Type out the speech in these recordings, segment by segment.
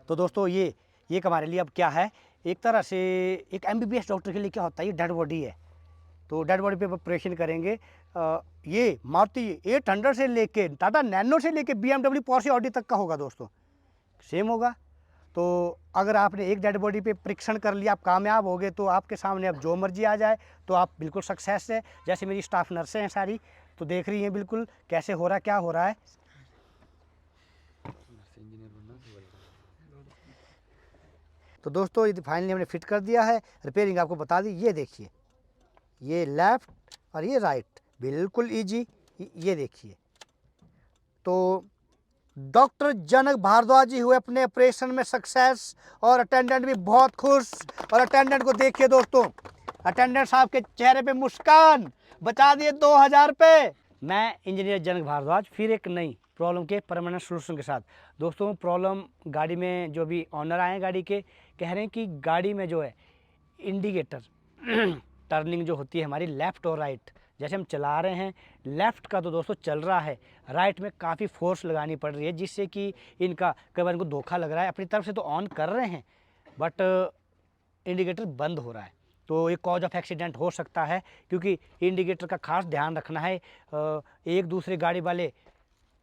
तो दोस्तों ये एक हमारे लिए अब क्या है, एक तरह से एक एमबीबीएस डॉक्टर के लिए क्या होता है, ये डेड बॉडी है। तो डेड बॉडी पे ऑपरेशन करेंगे। ये मारुति 800 से लेके टाटा नैनो से लेके BMW पोर्शे ऑडी तक का होगा दोस्तों, सेम होगा। तो अगर आपने एक डेड बॉडी पे परीक्षण कर लिया, आप कामयाब हो गए, तो आपके सामने अब जो मर्जी आ जाए तो आप बिल्कुल सक्सेस है। जैसे मेरी स्टाफ नर्सें हैं सारी, तो देख रही हैं बिल्कुल कैसे हो रहा है, क्या हो रहा है। तो दोस्तों ये फाइनली हमने फिट कर दिया है, रिपेयरिंग आपको बता दी। ये देखिए, ये लेफ़्ट और ये राइट, बिल्कुल ईजी। ये देखिए, तो डॉक्टर जनक भारद्वाज जी हुए अपने ऑपरेशन में सक्सेस, और अटेंडेंट भी बहुत खुश। और अटेंडेंट को देखिए दोस्तों, अटेंडेंट साहब के चेहरे पे मुस्कान, बचा दिए 2000 रुपये। मैं इंजीनियर जनक भारद्वाज फिर एक नई प्रॉब्लम के परमानेंट सोल्यूशन के साथ। दोस्तों प्रॉब्लम गाड़ी में, जो भी ऑनर आए हैं गाड़ी के, कह रहे हैं कि गाड़ी में जो है इंडिकेटर टर्निंग जो होती है हमारी लेफ़्ट और राइट, जैसे हम चला रहे हैं लेफ़्ट का तो दोस्तों चल रहा है, राइट में काफ़ी फोर्स लगानी पड़ रही है, जिससे कि इनका कई बार इनको धोखा लग रहा है। अपनी तरफ से तो ऑन कर रहे हैं बट इंडिकेटर बंद हो रहा है, तो ये कॉज ऑफ एक्सीडेंट हो सकता है। क्योंकि इंडिकेटर का खास ध्यान रखना है। एक दूसरे गाड़ी वाले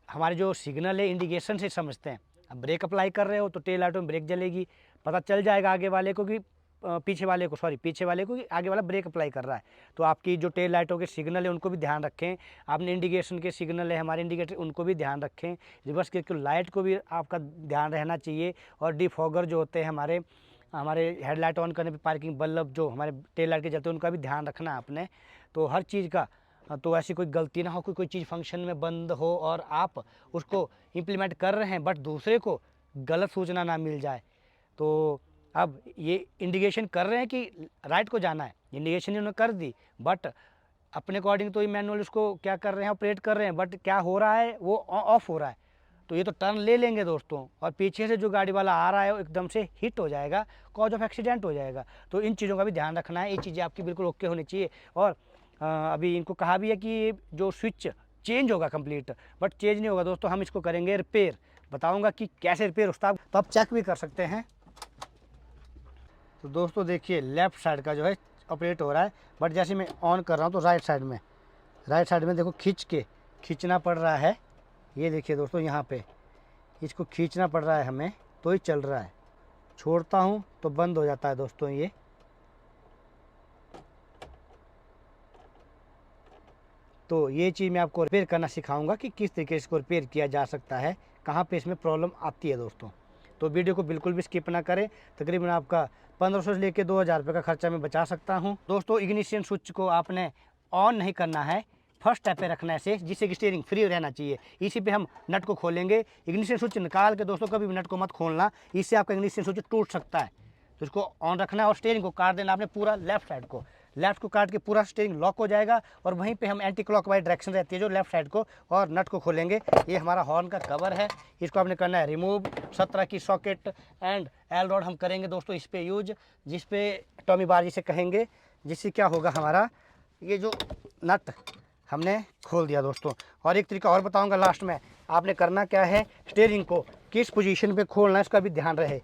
हमारे जो सिग्नल है इंडिकेशन से समझते हैं। अब ब्रेक अप्लाई कर रहे हो तो टेल लाइटों में ब्रेक जलेगी, पता चल जाएगा आगे वाले को कि पीछे वाले को कि आगे वाला ब्रेक अप्लाई कर रहा है। तो आपकी जो टेल लाइटों के सिग्नल है उनको भी ध्यान रखें। आपने इंडिकेशन के सिग्नल है हमारे इंडिकेटर, उनको भी ध्यान रखें। रिवर्स की लाइट को भी आपका ध्यान रहना चाहिए। और डिफॉगर जो होते हैं हमारे हेडलाइट ऑन करने पे पार्किंग बल्ब जो हमारे टेल लाइट के जलते हैं, उनका भी ध्यान रखना है आपने। तो हर चीज़ का, तो ऐसी कोई गलती ना हो कि कोई चीज़ फंक्शन में बंद हो और आप उसको इम्प्लीमेंट कर रहे हैं बट दूसरे को गलत सूचना ना मिल जाए। तो अब ये इंडिकेशन कर रहे हैं कि राइट को जाना है, इंडिकेशन इन्होंने कर दी, बट अपने अकॉर्डिंग तो ये मैनुअल उसको क्या कर रहे हैं, ऑपरेट कर रहे हैं, बट क्या हो रहा है वो ऑफ हो रहा है। तो ये तो टर्न ले लेंगे दोस्तों, और पीछे से जो गाड़ी वाला आ रहा है वो एकदम से हिट हो जाएगा, कॉज ऑफ एक्सीडेंट हो जाएगा। तो इन चीज़ों का भी ध्यान रखना है, ये चीज़ें आपकी बिल्कुल ओके होनी चाहिए। और अभी इनको कहा भी है कि जो स्विच चेंज होगा कंप्लीट, बट चेंज नहीं होगा दोस्तों, हम इसको करेंगे रिपेयर। बताऊंगा कि कैसे रिपेयर होता है, तो आप चेक भी कर सकते हैं। तो दोस्तों देखिए, लेफ़्ट साइड का जो है ऑपरेट हो रहा है, बट जैसे मैं ऑन कर रहा हूँ तो राइट साइड में देखो खींचना पड़ रहा है। ये देखिए दोस्तों, यहाँ पे इसको खींचना पड़ रहा है हमें, तो ही चल रहा है। छोड़ता हूँ तो बंद हो जाता है दोस्तों ये। तो ये चीज़ मैं आपको रिपेयर करना सिखाऊंगा कि किस तरीके से इसको रिपेयर किया जा सकता है, कहाँ पे इसमें प्रॉब्लम आती है दोस्तों। तो वीडियो को बिल्कुल भी स्किप ना करें। तकरीबन आपका 1500 से लेकर 2000 रुपये का खर्चा मैं बचा सकता हूँ। दोस्तों इग्निशन स्विच को आपने ऑन नहीं करना है, फर्स्ट स्टेप पे रखना है ऐसे, जिससे कि स्टीयरिंग फ्री रहना चाहिए। इसी पे हम नट को खोलेंगे। इग्निशन स्विच निकाल के दोस्तों कभी भी नट को मत खोलना, इससे आपका इग्निशन स्विच टूट सकता है। तो इसको ऑन रखना है और स्टीयरिंग को काट देना आपने पूरा लेफ्ट साइड को। लेफ्ट को काट के पूरा स्टीयरिंग लॉक हो जाएगा, और वहीं पे हम एंटी क्लॉकवाइज डायरेक्शन रहती है जो लेफ्ट साइड को, और नट को खोलेंगे। ये हमारा हॉर्न का कवर है, इसको आपने करना है रिमूव। 17 की सॉकेट एंड एल रॉड हम करेंगे दोस्तों इस पे यूज, जिस पे टॉमी बार जिसे कहेंगे, जिससे क्या होगा हमारा ये जो नट हमने खोल दिया दोस्तों। और एक तरीका और बताऊंगा लास्ट में, आपने करना क्या है, स्टीयरिंग को किस पोजीशन पे खोलना है इसका भी ध्यान रहे।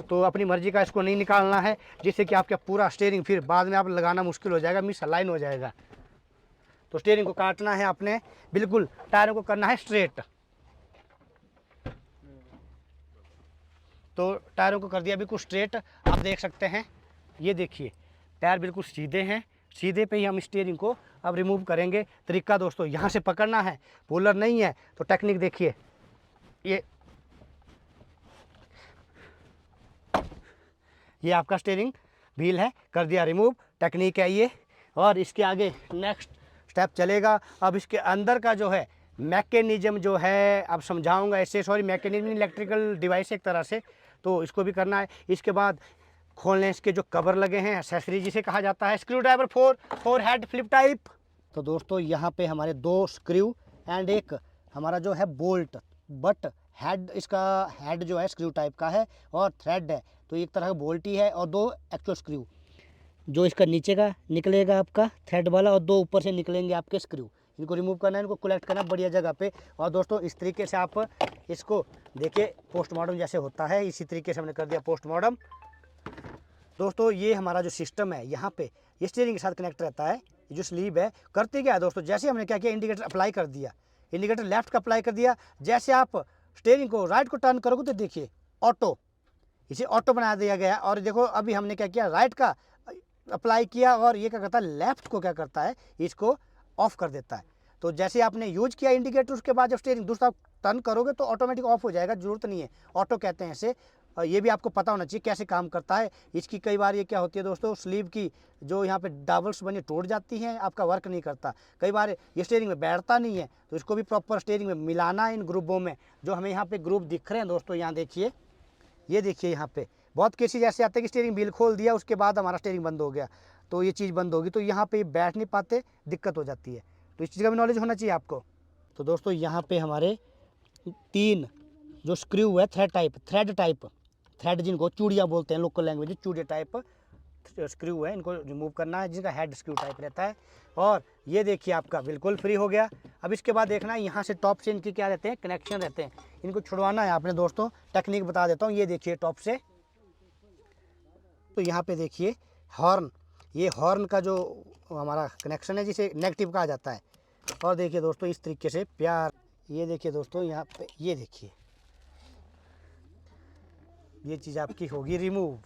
तो अपनी मर्जी का इसको नहीं निकालना है, जिससे कि आपका पूरा स्टीयरिंग फिर बाद में आप लगाना मुश्किल हो जाएगा, मिस अलाइन हो जाएगा। तो स्टीयरिंग को काटना है आपने बिल्कुल, टायरों को करना है स्ट्रेट। तो टायरों को कर दिया बिल्कुल स्ट्रेट, आप देख सकते हैं। ये देखिए टायर बिल्कुल सीधे हैं, सीधे पे ही हम स्टीयरिंग को अब रिमूव करेंगे। तरीका दोस्तों यहाँ से पकड़ना है, पोलर नहीं है तो टेक्निक देखिए। ये आपका स्टीयरिंग व्हील है, कर दिया रिमूव, टेक्निक है ये। और इसके आगे नेक्स्ट स्टेप चलेगा। अब इसके अंदर का जो है मैकेनिज्म जो है, अब समझाऊंगा ऐसे, सॉरी मैकेनिज्म इलेक्ट्रिकल डिवाइस एक तरह से, तो इसको भी करना है। इसके बाद खोलने इसके जो कवर लगे हैं, एक्सेसरी जिसे कहा जाता है, screw driver four head flip type. तो दोस्तों यहाँ पे हमारे 2 स्क्रू एंड एक हमारा जो है बोल्ट, बट हेड, इसका हेड जो है स्क्रू टाइप का है और थ्रेड है, तो एक तरह का बोल्ट ही है। और 2 एक्चुअल स्क्रू, जो इसका नीचे का निकलेगा आपका थ्रेड वाला, और 2 ऊपर से निकलेंगे आपके स्क्रू। इनको रिमूव करना है, इनको कलेक्ट करना बढ़िया जगह पे। और दोस्तों इस तरीके से आप इसको देखिए पोस्टमार्टम जैसे होता है, इसी तरीके से हमने कर दिया पोस्टमार्टम। दोस्तों ये हमारा जो सिस्टम है यहाँ पे ये स्टीयरिंग के साथ कनेक्ट रहता है। ये जो स्लीव है करते क्या है दोस्तों, जैसे हमने क्या किया, इंडिकेटर अप्लाई कर दिया, इंडिकेटर लेफ्ट का अप्लाई कर दिया, जैसे आप स्टीयरिंग को राइट को टर्न करोगे तो देखिए ऑटो, इसे ऑटो बना दिया गया। और देखो अभी हमने क्या किया, राइट का अप्लाई किया और ये क्या करता है, लेफ्ट को क्या करता है, इसको ऑफ कर देता है। तो जैसे आपने यूज किया इंडिकेटर, उसके बाद जब स्टीयरिंग दूसरा टर्न करोगे तो ऑटोमेटिक ऑफ हो जाएगा, जरूरत नहीं है, ऑटो कहते हैं इसे। ये भी आपको पता होना चाहिए कैसे काम करता है। इसकी कई बार ये क्या होती है दोस्तों, स्लीव की जो यहाँ पे डबल्स बनी टूट जाती हैं, आपका वर्क नहीं करता, कई बार ये स्टीयरिंग में बैठता नहीं है। तो इसको भी प्रॉपर स्टीयरिंग में मिलाना है इन ग्रुपों में। जो हमें यहाँ पे ग्रुप दिख रहे हैं दोस्तों, यहाँ देखिए, ये देखिए यहाँ पे बहुत केसेज ऐसे आते हैं कि स्टीयरिंग व्हील खोल दिया, उसके बाद हमारा स्टीयरिंग बंद हो गया, तो ये चीज़ बंद होगी, तो यहाँ पे बैठ नहीं पाते, दिक्कत हो जाती है। तो इस चीज़ का भी नॉलेज होना चाहिए आपको। तो दोस्तों यहाँ पे हमारे 3 जो स्क्रू है थ्रेड टाइप, थ्रेड जिनको चूड़िया बोलते हैं लोकल लैंग्वेज में, चूड़िया टाइप स्क्रू है, इनको रिमूव करना है, जिसका हेड स्क्रू टाइप रहता है। और ये देखिए आपका बिल्कुल फ्री हो गया। अब इसके बाद देखना है यहाँ से टॉप से इनके क्या रहते हैं, कनेक्शन रहते हैं, इनको छुड़वाना है आपने दोस्तों। टेक्निक बता देता हूँ, ये देखिए टॉप से, तो यहाँ पे देखिए हॉर्न, ये हॉर्न का जो हमारा कनेक्शन है जिसे नेगेटिव कहा जाता है। और देखिए दोस्तों इस तरीके से प्यार, ये देखिए दोस्तों यहाँ पे, ये देखिए ये चीज़ आपकी होगी रिमूव।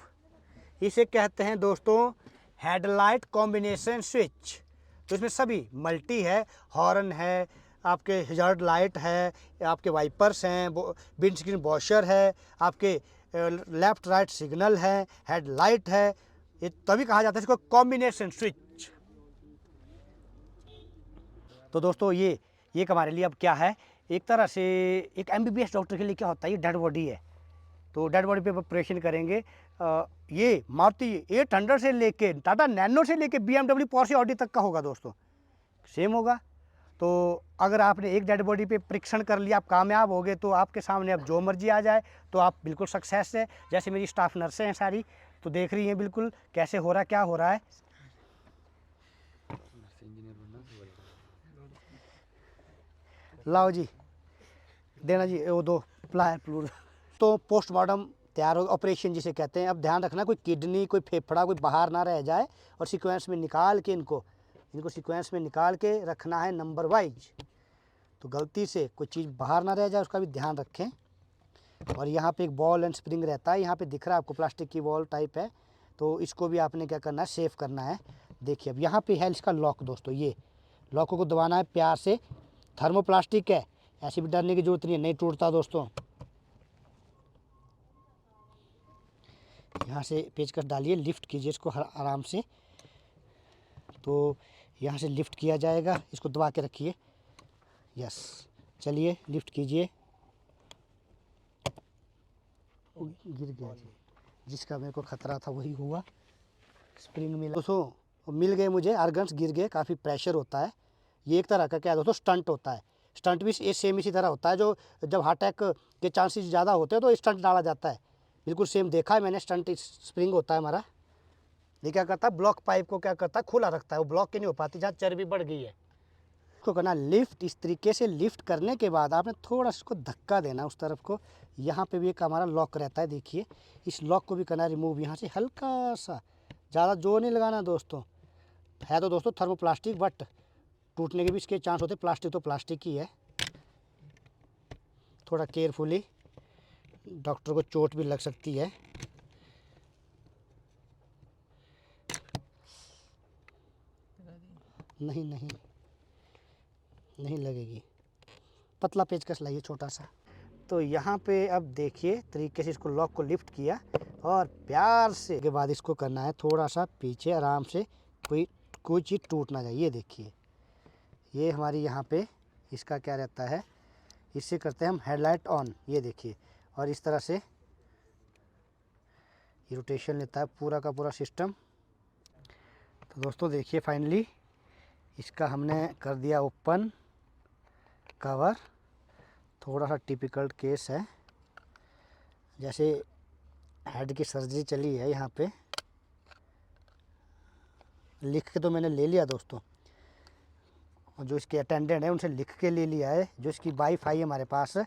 इसे कहते हैं दोस्तों हेडलाइट कॉम्बिनेशन स्विच। तो इसमें सभी मल्टी है, हॉर्न है, आपके हजार्ड लाइट है, आपके वाइपर्स हैं, विंड स्क्रीन वॉशर है, आपके लेफ्ट राइट सिग्नल है, हेडलाइट है। ये तभी कहा जाता है इसको कॉम्बिनेशन स्विच। तो दोस्तों ये हमारे लिए अब क्या है, एक तरह से एक MBBS डॉक्टर के लिए क्या होता है, ये डेड बॉडी है, तो डेड बॉडी पे ऑपरेशन करेंगे। ये मारुति 800 से लेके टाटा नैनो से लेके BMW पोर्शे ऑडी तक का होगा दोस्तों, सेम होगा। तो अगर आपने एक डेड बॉडी पे परीक्षण कर लिया, आप कामयाब हो गए, तो आपके सामने अब जो मर्जी आ जाए तो आप बिल्कुल सक्सेस है। जैसे मेरी स्टाफ नर्सें हैं सारी, तो देख रही हैं बिल्कुल कैसे हो रहा है, क्या हो रहा है। लाओ जी, देना जी वो 2 प्लायर। तो पोस्टमार्टम तैयार हो, ऑपरेशन जिसे कहते हैं। अब ध्यान रखना कोई किडनी, कोई फेफड़ा, कोई बाहर ना रह जाए, और सीक्वेंस में निकाल के इनको सीक्वेंस में निकाल के रखना है नंबर वाइज। तो गलती से कोई चीज़ बाहर ना रह जाए, उसका भी ध्यान रखें। और यहाँ पे एक बॉल एंड स्प्रिंग रहता है, यहाँ पे दिख रहा है आपको, प्लास्टिक की बॉल टाइप है, तो इसको भी आपने क्या करना है, सेफ करना है। देखिए अब यहाँ पे है इसका लॉक दोस्तों, ये लॉक को दबाना है प्यार से। थर्मोप्लास्टिक है, ऐसी भी डरने की जरूरत नहीं है, नहीं टूटता दोस्तों। यहाँ से पेचकस डालिए, लिफ्ट कीजिए इसको आराम से। तो यहाँ से लिफ्ट किया जाएगा, इसको दबा के रखिए, यस, चलिए लिफ्ट कीजिए। गिर गया जी, जिसका मेरे को खतरा था वही हुआ, स्प्रिंग मिला दोस्तों, मिल गए मुझे, आर्गन्स गिर गए, काफ़ी प्रेशर होता है। ये एक तरह का क्या है दोस्तों, स्टंट होता है। स्टंट भी सेम इसी तरह होता है, जो जब हार्ट अटैक के चांसेस ज़्यादा होते हैं तो स्टंट डाला जाता है, बिल्कुल सेम देखा है मैंने। स्टंट स्प्रिंग होता है हमारा, ये क्या करता है, ब्लॉक पाइप को क्या करता है, खुला रखता है, वो ब्लॉक की नहीं हो पाती जहाँ चर्बी बढ़ गई है। इसको करना लिफ्ट, इस तरीके से लिफ्ट करने के बाद आपने थोड़ा सा इसको धक्का देना उस तरफ को। यहाँ पे भी एक हमारा लॉक रहता है, देखिए इस लॉक को भी करना रिमूव, यहाँ से हल्का सा, ज़्यादा जोर नहीं लगाना दोस्तों। है तो दोस्तों थर्मोप्लास्टिक, बट टूटने के भी इसके चांस होते हैं, प्लास्टिक तो प्लास्टिक ही है। थोड़ा केयरफुली, डॉक्टर को चोट भी लग सकती है। नहीं नहीं नहीं लगेगी, पतला पेचकस लाइए छोटा सा। तो यहाँ पे अब देखिए तरीके से इसको लॉक को लिफ्ट किया और प्यार से के बाद इसको करना है थोड़ा सा पीछे, आराम से, कोई चीज़ टूट ना जाए। ये देखिए, ये हमारी यहाँ पे इसका क्या रहता है, इससे करते हैं हम हेडलाइट ऑन, ये देखिए। और इस तरह से ये रोटेशन लेता है पूरा का पूरा सिस्टम। तो दोस्तों देखिए फाइनली इसका हमने कर दिया ओपन कवर। थोड़ा सा टिपिकल केस है, जैसे हेड की सर्जरी चली है, यहाँ पे लिख के तो मैंने ले लिया दोस्तों। जो इसके अटेंडेंट है उनसे लिख के ले लिया है, जो इसकी वाइफ आई है हमारे पास,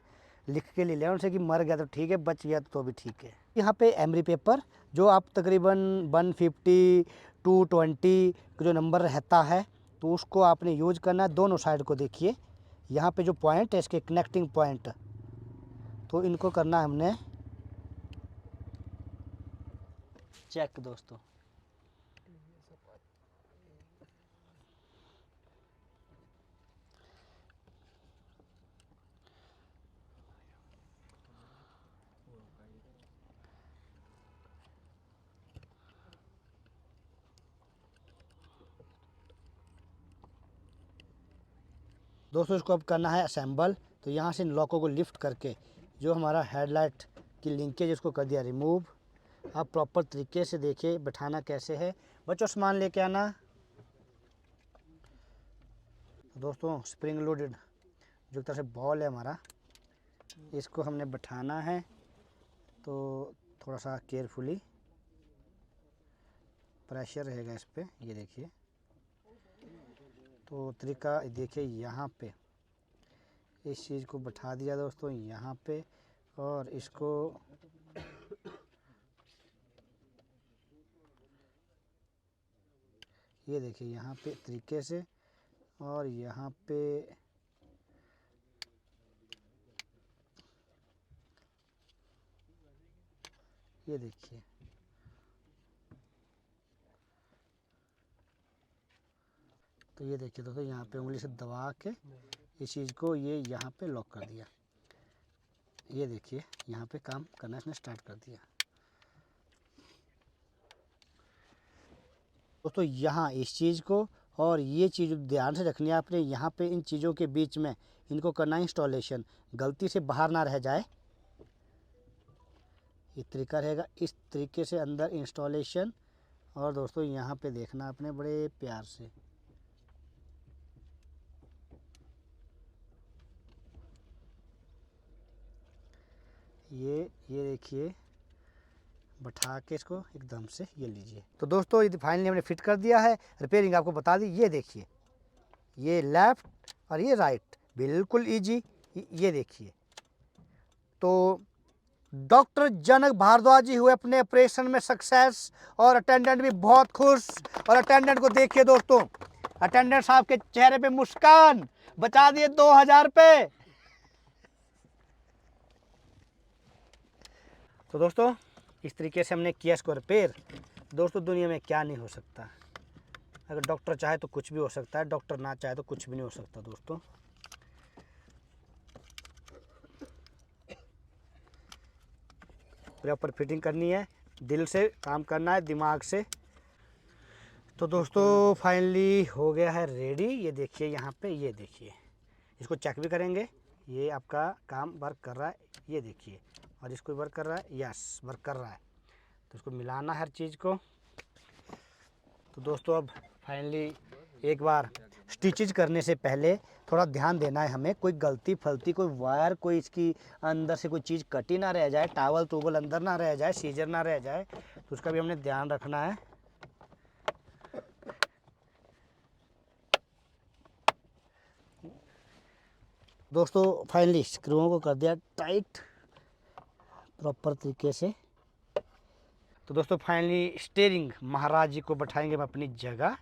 लिख के ले लिया उनसे कि मर गया तो ठीक है, बच गया तो भी ठीक है। यहाँ पे एमरी पेपर जो आप तकरीबन 150 220 जो नंबर रहता है तो उसको आपने यूज करना है। दोनों साइड को देखिए, यहाँ पे जो पॉइंट है इसके कनेक्टिंग पॉइंट, तो इनको करना है हमने चेक दोस्तों। दोस्तों इसको अब करना है असेंबल। तो यहाँ से इन लॉकों को लिफ्ट करके जो हमारा हेडलाइट की लिंकेज उसको कर दिया रिमूव। आप प्रॉपर तरीके से देखिए बैठाना कैसे है। बच्चों सामान लेके आना। दोस्तों स्प्रिंग लोडेड जो एक तरह से बॉल है हमारा, इसको हमने बैठाना है। तो थोड़ा सा केयरफुली प्रेशर रहेगा इस पर, ये देखिए। तो तरीका देखिए, यहाँ पे इस चीज़ को बैठा दिया दोस्तों यहाँ पे, और इसको ये देखिए यहाँ पे तरीके से, और यहाँ पे ये देखिए। तो ये देखिए दोस्तों यहाँ पे उंगली से दबा के इस चीज़ को ये यहाँ पे लॉक कर दिया। ये देखिए यहाँ पे काम करना इसने स्टार्ट कर दिया। दोस्तों यहाँ इस चीज़ को और ये चीज़ ध्यान से रखनी है आपने, यहाँ पे इन चीज़ों के बीच में इनको करना इंस्टॉलेशन, गलती से बाहर ना रह जाए। ये तरीका रहेगा, इस तरीके से अंदर इंस्टॉलेशन। और दोस्तों यहाँ पे देखना आपने बड़े प्यार से, ये देखिए बैठा के इसको एकदम से ये लीजिए। तो दोस्तों ये फाइनली हमने फिट कर दिया है। रिपेयरिंग आपको बता दी, ये देखिए, ये लेफ़्ट और ये राइट, बिल्कुल इजी। ये देखिए। तो डॉक्टर जनक भारद्वाज जी हुए अपने ऑपरेशन में सक्सेस, और अटेंडेंट भी बहुत खुश। और अटेंडेंट को देखिए दोस्तों, अटेंडेंट साहब के चेहरे पे मुस्कान, बचा दिए 2000 रुपये। तो दोस्तों इस तरीके से हमने किया इसको रिपेयर। दोस्तों दुनिया में क्या नहीं हो सकता, अगर डॉक्टर चाहे तो कुछ भी हो सकता है, डॉक्टर ना चाहे तो कुछ भी नहीं हो सकता। दोस्तों प्रॉपर फिटिंग करनी है, दिल से काम करना है, दिमाग से। तो दोस्तों फाइनली हो गया है रेडी। ये देखिए यहाँ पे, ये देखिए, इसको चेक भी करेंगे, ये आपका काम वर्क कर रहा है, ये देखिए। और इसको वर्क कर रहा है, यस वर्क कर रहा है। तो इसको मिलाना हर चीज़ को। तो दोस्तों अब फाइनली एक बार स्टिचेज करने से पहले थोड़ा ध्यान देना है हमें, कोई गलती फलती, कोई वायर, कोई इसकी अंदर से कोई चीज़ कटी ना रह जाए, टावल टूवल अंदर ना रह जाए, सीजर ना रह जाए, तो उसका भी हमने ध्यान रखना है। दोस्तों फाइनली स्क्रूओं को कर दिया टाइट प्रॉपर तरीके से। तो दोस्तों फाइनली स्टीयरिंग महाराज जी को बैठाएंगे हम अपनी जगह।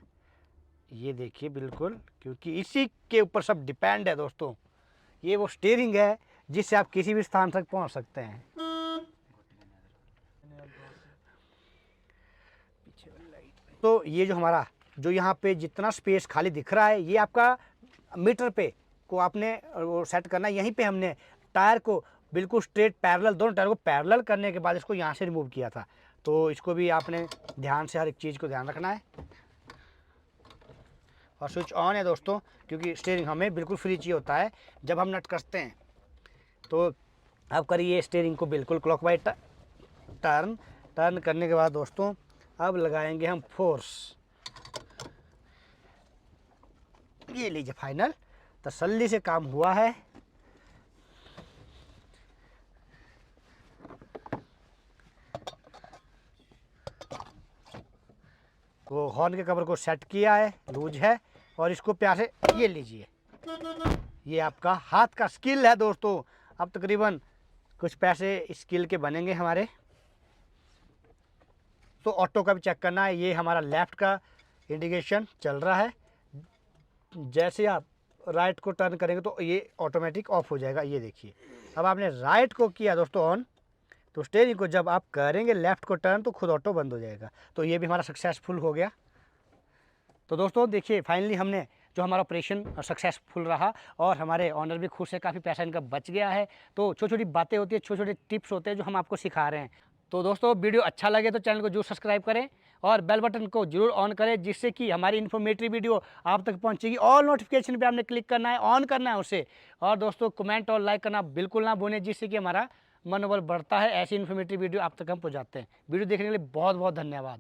ये देखिए बिल्कुल, क्योंकि इसी के ऊपर सब डिपेंड है दोस्तों। ये वो स्टीयरिंग है जिससे आप किसी भी स्थान तक पहुंच सकते हैं। तो ये जो हमारा जो यहाँ पे जितना स्पेस खाली दिख रहा है, ये आपका मीटर पे को आपने वो सेट करना है। यहीं पे हमने टायर को बिल्कुल स्ट्रेट पैरेलल, दोनों टायर को पैरेलल करने के बाद इसको यहाँ से रिमूव किया था। तो इसको भी आपने ध्यान से हर एक चीज़ को ध्यान रखना है। और स्विच ऑन है दोस्तों, क्योंकि स्टीयरिंग हमें बिल्कुल फ्री चाहिए होता है जब हम नट कसते हैं। तो अब करिए स्टीयरिंग को बिल्कुल क्लॉकवाइज टर्न करने के बाद दोस्तों अब लगाएंगे हम फोर्स। ये लीजिए फाइनल तसल्ली से काम हुआ है। तो हॉर्न के कवर को सेट किया है, लूज है, और इसको प्यार से ये लीजिए। ये आपका हाथ का स्किल है दोस्तों। अब तकरीबन कुछ पैसे स्किल के बनेंगे हमारे। तो ऑटो का भी चेक करना है। ये हमारा लेफ़्ट का इंडिकेशन चल रहा है। जैसे आप राइट को टर्न करेंगे तो ये ऑटोमेटिक ऑफ हो जाएगा। ये देखिए, अब आपने राइट को किया दोस्तों ऑन, तो स्टीयरिंग को जब आप करेंगे लेफ़्ट को टर्न तो खुद ऑटो बंद हो जाएगा। तो ये भी हमारा सक्सेसफुल हो गया। तो दोस्तों देखिए, फाइनली हमने जो हमारा ऑपरेशन सक्सेसफुल रहा और हमारे ऑनर भी खुश है, काफ़ी पैसा इनका बच गया है। तो छोटी छोटी बातें होती है, छोटे छोटे टिप्स होते हैं जो हम आपको सिखा रहे हैं। तो दोस्तों वीडियो अच्छा लगे तो चैनल को जरूर सब्सक्राइब करें और बेल बटन को जरूर ऑन करें, जिससे कि हमारी इन्फॉर्मेटिव वीडियो आप तक पहुंचेगी। ऑल नोटिफिकेशन पे आपने क्लिक करना है, ऑन करना है उसे। और दोस्तों कमेंट और लाइक करना बिल्कुल ना भूलें, जिससे कि हमारा मनोबल बढ़ता है। ऐसी इन्फॉर्मेटिव वीडियो आप तक हम पहुँचाते हैं। वीडियो देखने के लिए बहुत बहुत धन्यवाद।